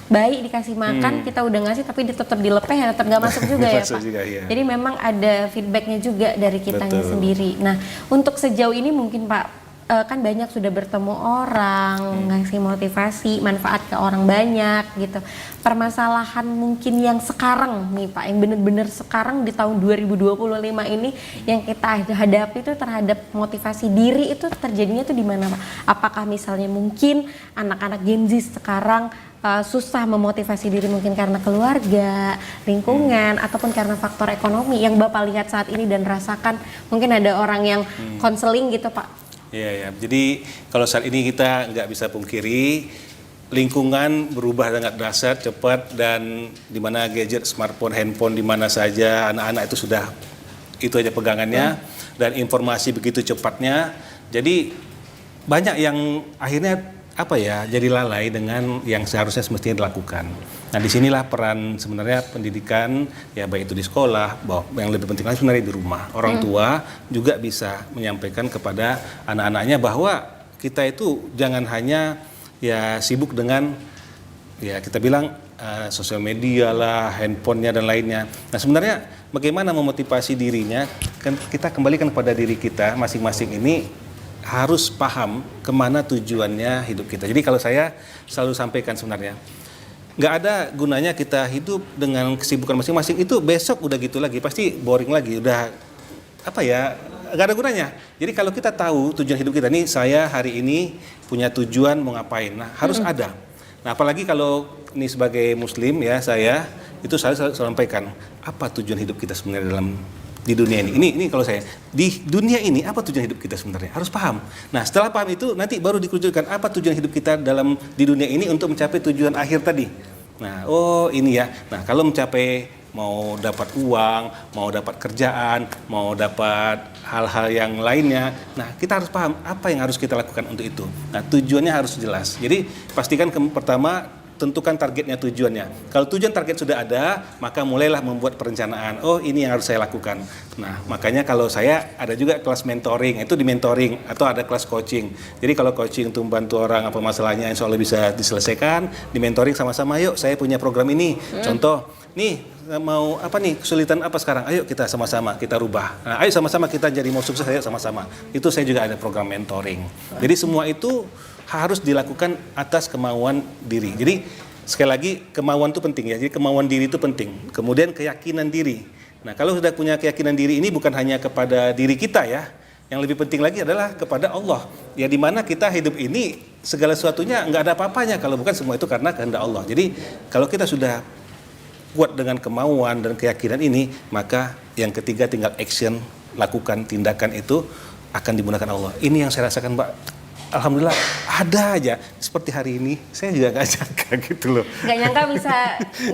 bayi dikasih makan, kita udah ngasih tapi dia tetap dilepeh, ya tetap nggak masuk juga ya Masuk Pak. juga, iya. Jadi memang ada feedbacknya juga dari kitanya Betul. sendiri. Nah untuk sejauh ini mungkin Pak, kan banyak sudah bertemu orang, ngasih motivasi, manfaat ke orang banyak gitu. Permasalahan mungkin yang sekarang nih Pak, yang benar-benar sekarang di tahun 2025 ini yang kita hadapi itu terhadap motivasi diri itu terjadinya tuh di mana Pak? Apakah misalnya mungkin anak-anak Gen Z sekarang susah memotivasi diri mungkin karena keluarga, lingkungan, ataupun karena faktor ekonomi yang Bapak lihat saat ini dan rasakan? Mungkin ada orang yang konseling gitu Pak. Iya, ya. Jadi kalau saat ini kita nggak bisa pungkiri lingkungan berubah sangat dahsyat, cepat, dan di mana gadget, smartphone, handphone di mana saja anak-anak itu sudah itu aja pegangannya dan informasi begitu cepatnya. Jadi banyak yang akhirnya jadi lalai dengan yang seharusnya semestinya dilakukan. Nah disinilah peran sebenarnya pendidikan, ya baik itu di sekolah, yang lebih penting lagi sebenarnya di rumah. Orang tua juga bisa menyampaikan kepada anak-anaknya bahwa kita itu jangan hanya ya sibuk dengan ya kita bilang sosial media lah, handphonenya dan lainnya. Nah sebenarnya bagaimana memotivasi dirinya, kan kita kembalikan kepada diri kita masing-masing ini harus paham kemana tujuannya hidup kita. Jadi kalau saya selalu sampaikan sebenarnya, nggak ada gunanya kita hidup dengan kesibukan masing-masing, itu besok udah gitu lagi, pasti boring lagi, udah nggak ada gunanya. Jadi kalau kita tahu tujuan hidup kita, nih saya hari ini punya tujuan mau ngapain, nah harus ada. Nah apalagi kalau ini sebagai muslim ya, saya itu selalu sampaikan, apa tujuan hidup kita sebenarnya di dunia ini. Ini kalau saya di dunia ini apa tujuan hidup kita sebenarnya harus paham. Nah setelah paham itu nanti baru dikerucutkan apa tujuan hidup kita di dunia ini untuk mencapai tujuan akhir tadi. Nah ini ya. Nah kalau mencapai mau dapat uang, mau dapat kerjaan, mau dapat hal-hal yang lainnya, nah kita harus paham apa yang harus kita lakukan untuk itu. Nah tujuannya harus jelas. Jadi pastikan pertama tentukan targetnya, tujuannya. Kalau tujuan target sudah ada, maka mulailah membuat perencanaan. Oh, ini yang harus saya lakukan. Nah, makanya kalau saya ada juga kelas mentoring, itu di mentoring atau ada kelas coaching. Jadi kalau coaching untuk membantu orang apa masalahnya insya Allah bisa diselesaikan, di mentoring sama-sama, yuk saya punya program ini. Contoh, nih mau kesulitan apa sekarang? Ayo kita sama-sama kita rubah. Nah, ayo sama-sama kita jadi mau sukses, ayo sama-sama. Itu saya juga ada program mentoring. Jadi semua itu harus dilakukan atas kemauan diri. Jadi sekali lagi kemauan itu penting ya. Jadi kemauan diri itu penting. Kemudian keyakinan diri. Nah kalau sudah punya keyakinan diri ini bukan hanya kepada diri kita ya. Yang lebih penting lagi adalah kepada Allah. Ya di mana kita hidup ini segala sesuatunya nggak ada apa-apanya kalau bukan semua itu karena kehendak Allah. Jadi kalau kita sudah kuat dengan kemauan dan keyakinan ini, maka yang ketiga tinggal action, lakukan tindakan itu akan dimudahkan Allah. Ini yang saya rasakan Mbak. Alhamdulillah ada aja seperti hari ini, saya juga nggak nyangka gitu loh. Nggak nyangka bisa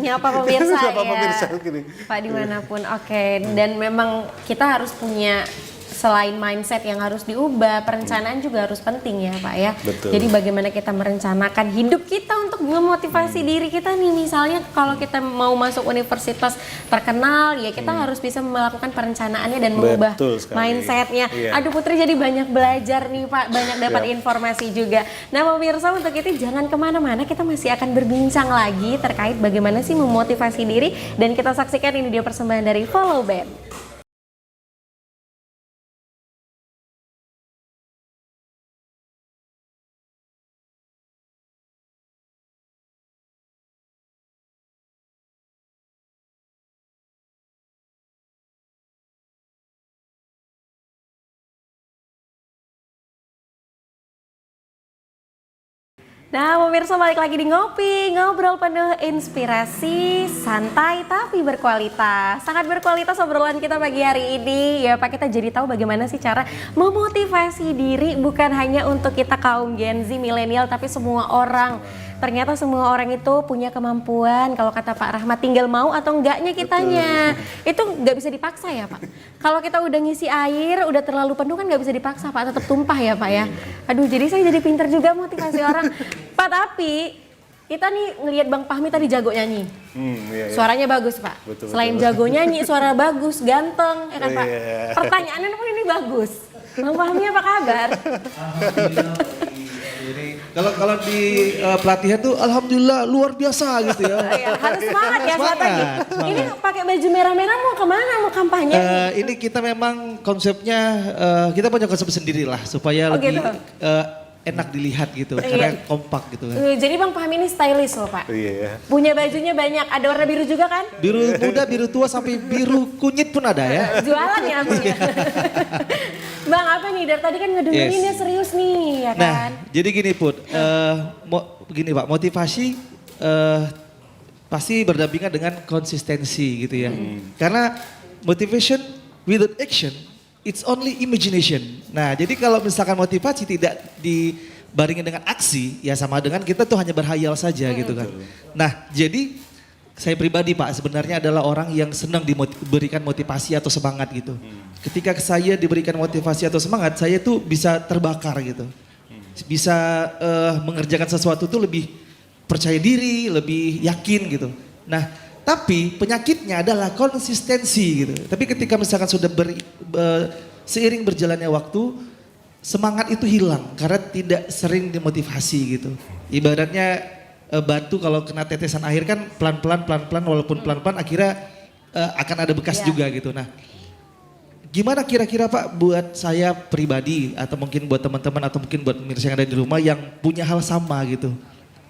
nyapa pemirsa Nyapa ya pemirsa, gini. Pak dimanapun. Oke. Dan memang kita harus punya, selain mindset yang harus diubah, perencanaan juga harus penting ya Pak ya. Betul. Jadi bagaimana kita merencanakan hidup kita untuk memotivasi diri kita nih. Misalnya kalau kita mau masuk universitas terkenal ya kita harus bisa melakukan perencanaannya dan mengubah mindsetnya. Iya. Aduh Putri jadi banyak belajar nih Pak, banyak dapat informasi juga. Nah pemirsa untuk itu jangan kemana-mana, kita masih akan berbincang lagi terkait bagaimana sih memotivasi diri. Dan kita saksikan ini dia persembahan dari Follow Band. Nah pemirsa balik lagi di Ngopi, ngobrol penuh inspirasi, santai tapi berkualitas. Sangat berkualitas obrolan kita pagi hari ini ya Pak, kita jadi tahu bagaimana sih cara memotivasi diri bukan hanya untuk kita kaum Gen Z, milenial, tapi semua orang. Ternyata semua orang itu punya kemampuan. Kalau kata Pak Rahmat, tinggal mau atau enggaknya kitanya. Itu nggak bisa dipaksa ya Pak. Kalau kita udah ngisi air, udah terlalu penuh kan nggak bisa dipaksa Pak. Tetap tumpah ya Pak ya. Aduh, jadi saya jadi pinter juga motivasi orang. Pak, tapi kita nih ngelihat Bang Fahmi tadi jago nyanyi. Iya. Suaranya bagus Pak. Betul, Selain betul. jago nyanyi, suara bagus, ganteng, ya kan Pak? Iya. Pertanyaannya pun ini bagus. Bang Fahmi apa kabar? Kalau di pelatihan tuh alhamdulillah luar biasa gitu ya. Ya, harus semangat ya saat lagi. Semangat. Ini pakai baju merah-merah mau kemana? Mau kampanye? Ini kita memang konsepnya kita punya konsep sendiri lah supaya Oh, lebih gitu. enak dilihat gitu Iya. karena kompak gitu kan. Jadi Bang Fahmi ini stylish loh Pak. Iya. Punya bajunya banyak, ada warna biru juga kan? Biru muda, biru tua sampai biru kunyit pun ada ya. Jualan ya Bang ya? Bang apa nih, dari tadi kan ngedengerinnya Yes. serius nih ya Nah, kan? jadi gini Put, begini Pak, motivasi pasti berdampingan dengan konsistensi gitu ya. Karena motivation without action, it's only imagination. Nah, jadi kalau misalkan motivasi tidak dibaringin dengan aksi, ya sama dengan kita tuh hanya berhayal saja gitu kan. Nah, jadi saya pribadi Pak sebenarnya adalah orang yang senang diberikan motivasi atau semangat gitu. Ketika saya diberikan motivasi atau semangat, saya tuh bisa terbakar gitu. Bisa mengerjakan sesuatu tuh lebih percaya diri, lebih yakin gitu. Nah, tapi penyakitnya adalah konsistensi gitu. Tapi ketika misalkan sudah seiring berjalannya waktu, semangat itu hilang karena tidak sering dimotivasi gitu. Ibaratnya batu kalau kena tetesan air kan pelan-pelan walaupun pelan-pelan akhirnya akan ada bekas juga gitu. Nah, gimana kira-kira Pak buat saya pribadi atau mungkin buat teman-teman atau mungkin buat pemirsa yang ada di rumah yang punya hal sama gitu.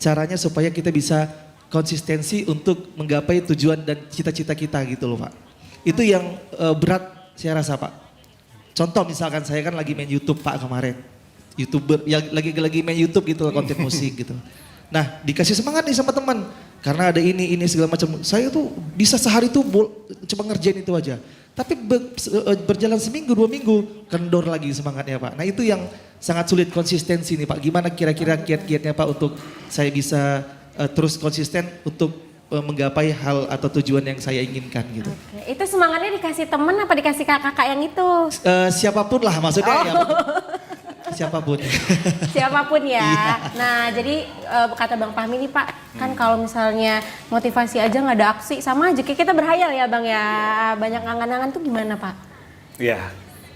Caranya supaya kita bisa konsistensi untuk menggapai tujuan dan cita-cita kita gitu loh Pak. Itu yang berat saya rasa Pak. Contoh misalkan saya kan lagi main YouTube Pak kemarin. YouTuber yang lagi main YouTube gitu loh, konten musik gitu. Nah, dikasih semangat nih sama teman. Karena ada ini segala macam. Saya tuh bisa sehari tuh cuma ngerjain itu aja. Tapi berjalan seminggu, 2 minggu, kendor lagi semangatnya Pak. Nah itu yang sangat sulit konsistensi nih Pak. Gimana kira-kira kiat-kiatnya Pak untuk saya bisa terus konsisten untuk menggapai hal atau tujuan yang saya inginkan gitu. Oke. Itu semangatnya dikasih temen apa dikasih kakak-kakak yang itu? Siapapun lah maksudnya ya. Siapapun. Siapapun ya. Iya. Nah jadi kata Bang Fahmi nih Pak, kan kalau misalnya motivasi aja nggak ada aksi sama aja kayak kita berhayal ya Bang ya. Banyak angan-angan tuh gimana Pak? Ya,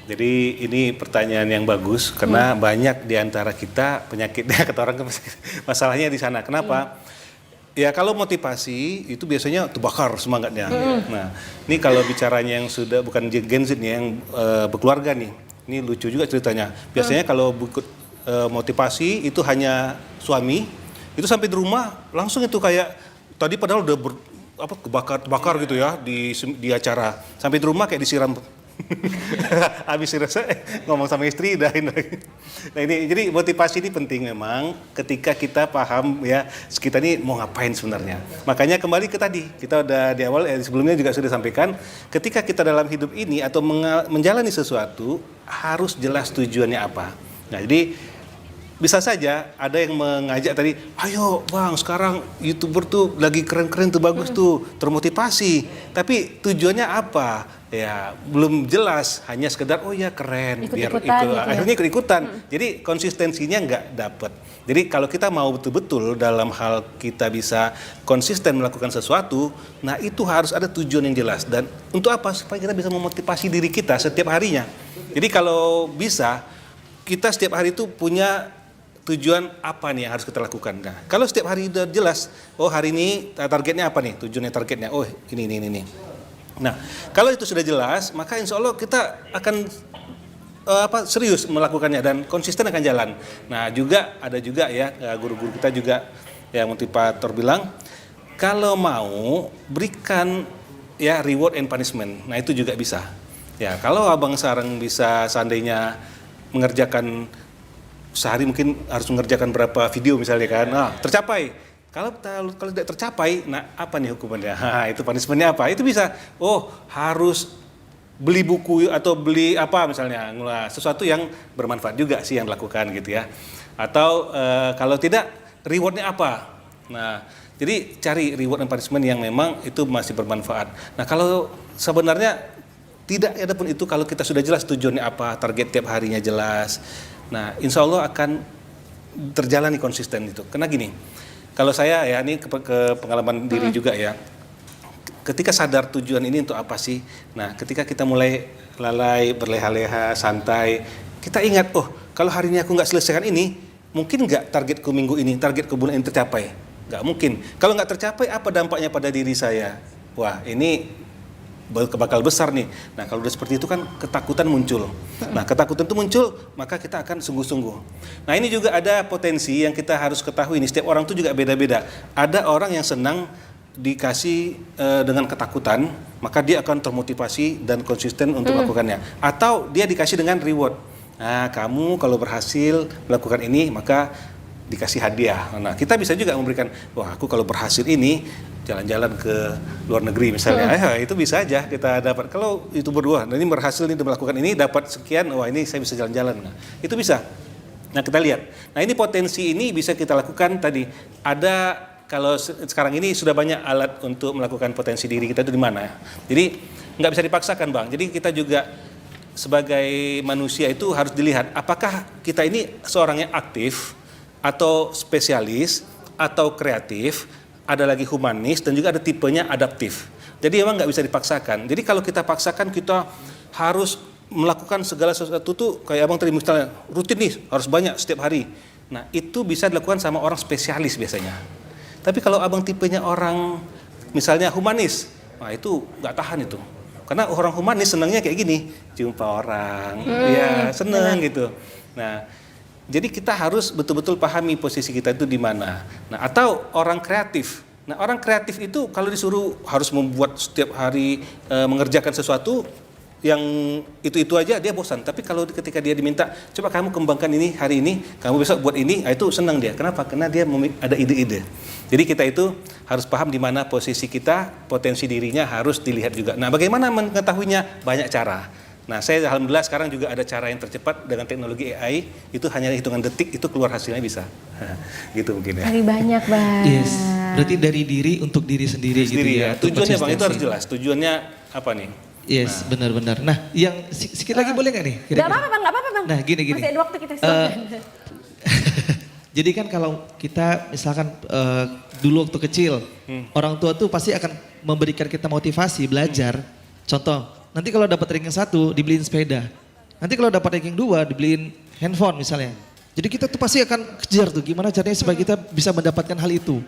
jadi ini pertanyaan yang bagus karena banyak di antara kita penyakitnya kata orang masalahnya di sana. Kenapa? Ya kalau motivasi itu biasanya terbakar semangatnya. Nah, ini kalau bicaranya yang sudah bukan Gen Z nih yang berkeluarga nih. Ini lucu juga ceritanya. Biasanya kalau motivasi itu hanya suami, itu sampai di rumah langsung itu kayak tadi padahal udah kebakar gitu ya di acara. Sampai di rumah kayak disiram. Habis ngomong sama istri udahin lagi. Nah ini jadi motivasi ini penting memang ketika kita paham ya kita ini mau ngapain sebenarnya. Makanya kembali ke tadi kita udah di awal sebelumnya juga sudah sampaikan ketika kita dalam hidup ini atau menjalani sesuatu harus jelas tujuannya apa. Nah jadi bisa saja ada yang mengajak tadi, ayo Bang sekarang YouTuber tuh lagi keren-keren tuh bagus tuh, termotivasi. Tapi tujuannya apa? Ya belum jelas, hanya sekedar oh ya keren, biar ikut, gitu ya? akhirnya ikut-ikutan. Jadi konsistensinya nggak dapet. Jadi kalau kita mau betul-betul dalam hal kita bisa konsisten melakukan sesuatu, nah itu harus ada tujuan yang jelas. Dan untuk apa? Supaya kita bisa memotivasi diri kita setiap harinya. Jadi kalau bisa, kita setiap hari itu punya tujuan apa nih yang harus kita lakukan. Nah, kalau setiap hari udah jelas, oh hari ini targetnya apa nih, tujuannya targetnya, oh ini. Nah, kalau itu sudah jelas, maka insya Allah kita akan serius melakukannya dan konsisten akan jalan. Nah, ada juga ya guru-guru kita juga yang motivator bilang, kalau mau berikan ya reward and punishment. Nah, itu juga bisa. Ya, kalau abang sekarang bisa seandainya mengerjakan sehari mungkin harus mengerjakan berapa video misalnya kan, nah tercapai. Kalau tidak tercapai, nah apa nih hukumannya? Nah, itu punishmentnya apa? Itu bisa, oh harus beli buku atau beli apa misalnya, sesuatu yang bermanfaat juga sih yang dilakukan gitu ya. Atau kalau tidak, rewardnya apa? Nah, jadi cari reward and punishment yang memang itu masih bermanfaat. Nah, kalau sebenarnya tidak ada pun itu kalau kita sudah jelas tujuannya apa, target tiap harinya jelas. Nah, insya Allah akan terjalani konsisten itu. Karena gini, kalau saya ya ini ke pengalaman diri juga ya. Ketika sadar tujuan ini untuk apa sih? Nah, ketika kita mulai lalai, berleha-leha, santai, kita ingat, oh kalau hari ini aku nggak selesaikan ini, mungkin nggak targetku minggu ini, targetku bulan ini tercapai? Nggak mungkin. Kalau nggak tercapai, apa dampaknya pada diri saya? Wah, ini bakal besar nih. Nah, kalau udah seperti itu kan ketakutan muncul. Nah, ketakutan itu muncul, maka kita akan sungguh-sungguh. Nah, ini juga ada potensi yang kita harus ketahui nih. Setiap orang itu juga beda-beda. Ada orang yang senang dikasih dengan ketakutan, maka dia akan termotivasi dan konsisten untuk melakukannya. Atau dia dikasih dengan reward. Nah, kamu kalau berhasil melakukan ini, maka dikasih hadiah. Nah, kita bisa juga memberikan, wah aku kalau berhasil ini jalan-jalan ke luar negeri misalnya. Itu bisa aja kita dapat. Kalau itu berdua, nah ini berhasil nih melakukan ini, dapat sekian, wah ini saya bisa jalan-jalan. Nah, itu bisa. Nah, kita lihat. Nah, ini potensi ini bisa kita lakukan tadi. Ada kalau sekarang ini sudah banyak alat untuk melakukan potensi diri kita itu di mana. Jadi nggak bisa dipaksakan, Bang. Jadi kita juga sebagai manusia itu harus dilihat apakah kita ini seorang yang aktif atau spesialis atau kreatif, ada lagi humanis dan juga ada tipenya adaptif. Jadi memang nggak bisa dipaksakan. Jadi kalau kita paksakan kita harus melakukan segala sesuatu tuh kayak Abang tadi misalnya rutin nih harus banyak setiap hari. Nah itu bisa dilakukan sama orang spesialis biasanya. Tapi kalau Abang tipenya orang misalnya humanis, nah itu nggak tahan itu. Karena orang humanis senangnya kayak gini, jumpa orang, ya seneng gitu. Nah, jadi kita harus betul-betul pahami posisi kita itu di mana. Nah, atau orang kreatif. Nah, orang kreatif itu kalau disuruh harus membuat setiap hari mengerjakan sesuatu yang itu aja dia bosan. Tapi kalau ketika dia diminta, coba kamu kembangkan ini hari ini, kamu besok buat ini, itu senang dia. Kenapa? Karena dia ada ide-ide. Jadi kita itu harus paham di mana posisi kita, potensi dirinya harus dilihat juga. Nah, bagaimana mengetahuinya? Banyak cara. Nah, saya alhamdulillah sekarang juga ada cara yang tercepat dengan teknologi AI, itu hanya hitungan detik itu keluar hasilnya bisa. Gitu mungkin ya. Cari banyak, Bang. Yes. Berarti dari diri untuk diri sendiri gitu ya. Tujuannya Bang itu harus jelas. Tujuannya apa nih? Yes, benar-benar. Nah, yang sedikit lagi boleh nggak nih? Gak apa-apa, Bang. Gak apa-apa, Bang. Nah, gini. Masih ada waktu kita silakan. Jadi kan kalau kita misalkan dulu waktu kecil, orang tua tuh pasti akan memberikan kita motivasi belajar. Contoh, nanti kalau dapat ranking 1 dibeliin sepeda. Nanti kalau dapat ranking 2 dibeliin handphone misalnya. Jadi kita tuh pasti akan kejar tuh gimana caranya supaya kita bisa mendapatkan hal itu.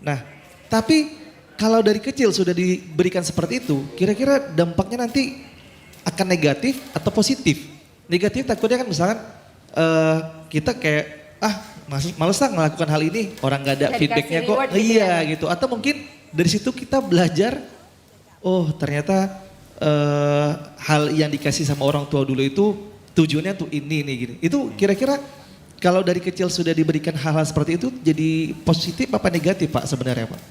Nah, tapi kalau dari kecil sudah diberikan seperti itu, kira-kira dampaknya nanti akan negatif atau positif? Negatif takutnya kan misalkan kita kayak males lah melakukan hal ini, orang gak ada feedbacknya kok. Iya gitu. Atau mungkin dari situ kita belajar, oh ternyata hal yang dikasih sama orang tua dulu itu tujuannya tuh ini nih gini. Itu kira-kira kalau dari kecil sudah diberikan hal-hal seperti itu jadi positif apa negatif Pak sebenarnya Pak?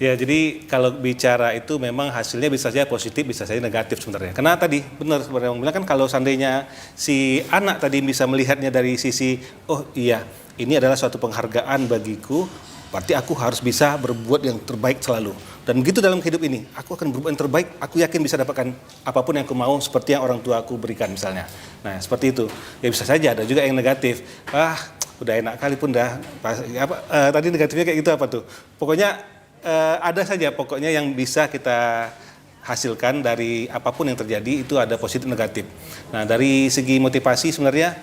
Ya, jadi kalau bicara itu memang hasilnya bisa saja positif, bisa saja negatif sebenarnya. Karena tadi benar sebenarnya bilang kan kalau seandainya si anak tadi bisa melihatnya dari sisi, oh iya ini adalah suatu penghargaan bagiku, berarti aku harus bisa berbuat yang terbaik selalu. Dan begitu dalam hidup ini, aku akan berbuat yang terbaik, aku yakin bisa dapatkan apapun yang aku mau seperti yang orang tua aku berikan misalnya. Nah seperti itu, ya bisa saja ada juga yang negatif. Udah enak kali pun dah, tadi negatifnya kayak gitu apa tuh? Pokoknya ada saja pokoknya yang bisa kita hasilkan dari apapun yang terjadi itu ada positif negatif. Nah dari segi motivasi sebenarnya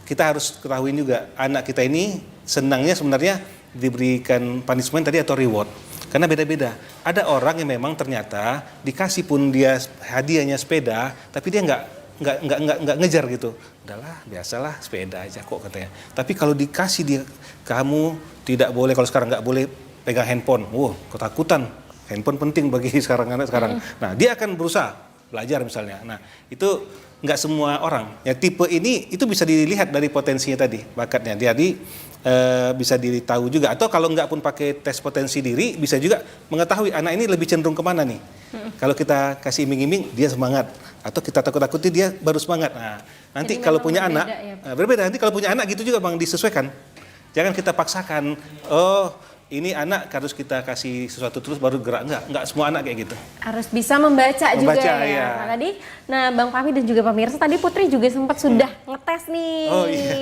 kita harus ketahui juga anak kita ini senangnya sebenarnya diberikan punishment tadi atau reward. Karena beda-beda. Ada orang yang memang ternyata dikasih pun dia hadiahnya sepeda, tapi dia nggak ngejar gitu. Udahlah biasalah sepeda aja kok katanya. Tapi kalau dikasih dia kamu tidak boleh kalau sekarang nggak boleh pegang handphone, ketakutan. Handphone penting bagi anak sekarang. Nah, dia akan berusaha belajar misalnya. Nah, itu nggak semua orang. Ya tipe ini itu bisa dilihat dari potensinya tadi, bakatnya. Jadi bisa ditahu juga. Atau kalau nggak pun pakai tes potensi diri, bisa juga mengetahui anak ini lebih cenderung kemana nih. Kalau kita kasih iming-iming, dia semangat. Atau kita takut-takuti, dia baru semangat. Nah, nanti jadi kalau punya berbeda, anak, ya, berbeda. Nanti kalau punya anak gitu juga Bang, disesuaikan. Jangan kita paksakan, ini anak harus kita kasih sesuatu terus baru gerak, enggak semua anak kayak gitu. Harus bisa membaca juga ya. Iya. Nah, tadi, Bang Fahmi dan juga pemirsa tadi Putri juga sempat sudah ngetes nih. Oh iya.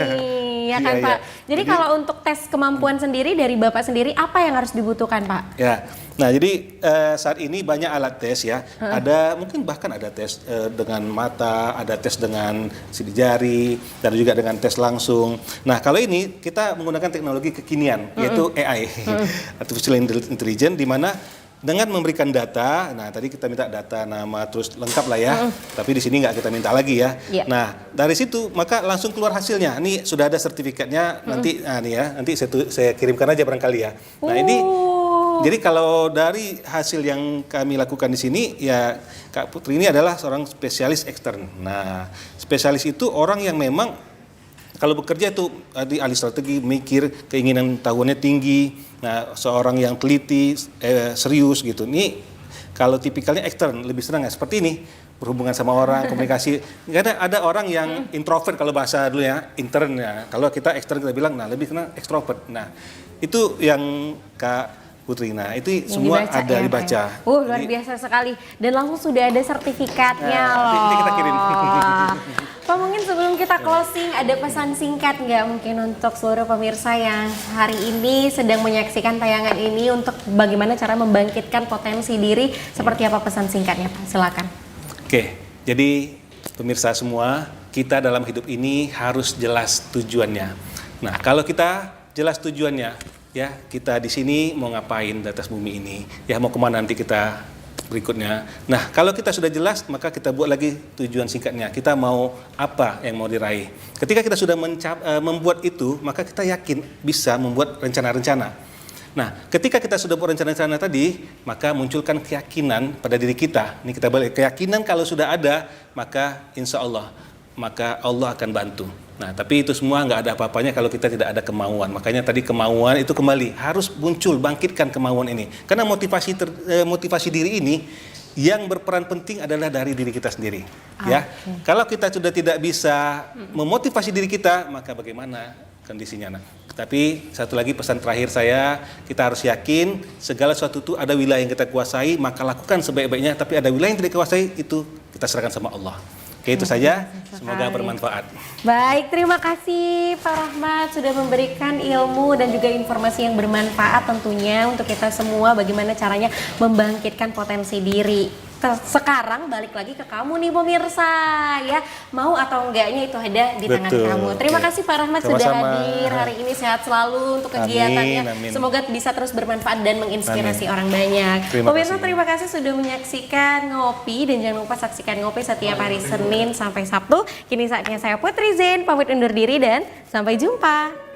Ya kan Iya, Pak. iya. Jadi kalau untuk tes kemampuan sendiri dari Bapak sendiri apa yang harus dibutuhkan Pak? Ya, nah jadi saat ini banyak alat tes ya. Ada mungkin bahkan ada tes dengan mata, ada tes dengan sidik jari, dan juga dengan tes langsung. Nah kalau ini kita menggunakan teknologi kekinian yaitu AI, Artificial Intelligence, di mana dengan memberikan data, nah tadi kita minta data nama terus lengkap lah ya, tapi di sini nggak kita minta lagi ya. Iya. Nah dari situ maka langsung keluar hasilnya. Ini sudah ada sertifikatnya, nanti nih ya, nanti saya kirimkan aja barangkali ya. Nah ini jadi kalau dari hasil yang kami lakukan di sini ya Kak Putri ini adalah seorang spesialis ekstern. Nah spesialis itu orang yang memang kalau bekerja itu ahli strategi, mikir, keinginan tahuannya tinggi. Nah, seorang yang teliti, serius gitu. Ini kalau tipikalnya ekstern, lebih senang ya seperti ini, berhubungan sama orang, komunikasi. Karena ada orang yang introvert kalau bahasa dulu ya, intern ya. Kalau kita ekstern kita bilang, nah lebih senang ekstrovert. Nah, itu yang Kak Putri. Nah, itu Yang semua dibaca ada ya, dibaca. Pak ya? Luar biasa sekali. Dan langsung sudah ada sertifikatnya loh. Nanti kita kirim. Pak, mungkin sebelum kita closing ada pesan singkat nggak mungkin untuk seluruh pemirsa yang hari ini sedang menyaksikan tayangan ini untuk bagaimana cara membangkitkan potensi diri, seperti apa pesan singkatnya Pak? Silakan. Oke, jadi pemirsa semua, kita dalam hidup ini harus jelas tujuannya. Nah, kalau kita jelas tujuannya, ya kita di sini mau ngapain di atas bumi ini, ya mau kemana nanti kita berikutnya. Nah, kalau kita sudah jelas, maka kita buat lagi tujuan singkatnya. Kita mau apa yang mau diraih. Ketika kita sudah membuat itu, maka kita yakin bisa membuat rencana-rencana. Nah, ketika kita sudah buat rencana-rencana tadi, maka munculkan keyakinan pada diri kita. Ini kita balik, keyakinan kalau sudah ada, maka insya Allah, maka Allah akan bantu. Nah, tapi itu semua nggak ada apa-apanya kalau kita tidak ada kemauan. Makanya tadi kemauan itu kembali harus muncul, bangkitkan kemauan ini. Karena motivasi diri ini yang berperan penting adalah dari diri kita sendiri. Ya, kalau kita sudah tidak bisa memotivasi diri kita, maka bagaimana kondisinya? Nah, tapi satu lagi pesan terakhir saya, kita harus yakin segala sesuatu itu ada wilayah yang kita kuasai, maka lakukan sebaik-baiknya. Tapi ada wilayah yang tidak kuasai, itu kita serahkan sama Allah. Oke, itu saja. Semoga bermanfaat. Baik, terima kasih Pak Rahmat sudah memberikan ilmu dan juga informasi yang bermanfaat tentunya untuk kita semua bagaimana caranya membangkitkan potensi diri. Sekarang balik lagi ke kamu nih pemirsa ya, mau atau enggaknya itu ada di tangan kamu. Terima kasih Pak Rahmat sudah hadir hari ini, sehat selalu untuk kegiatannya. Amin. Semoga bisa terus bermanfaat dan menginspirasi orang banyak. Pemirsa terima kasih sudah menyaksikan Ngopi dan jangan lupa saksikan Ngopi setiap hari Senin sampai Sabtu. Kini saatnya saya Putri Zen pamit undur diri dan sampai jumpa.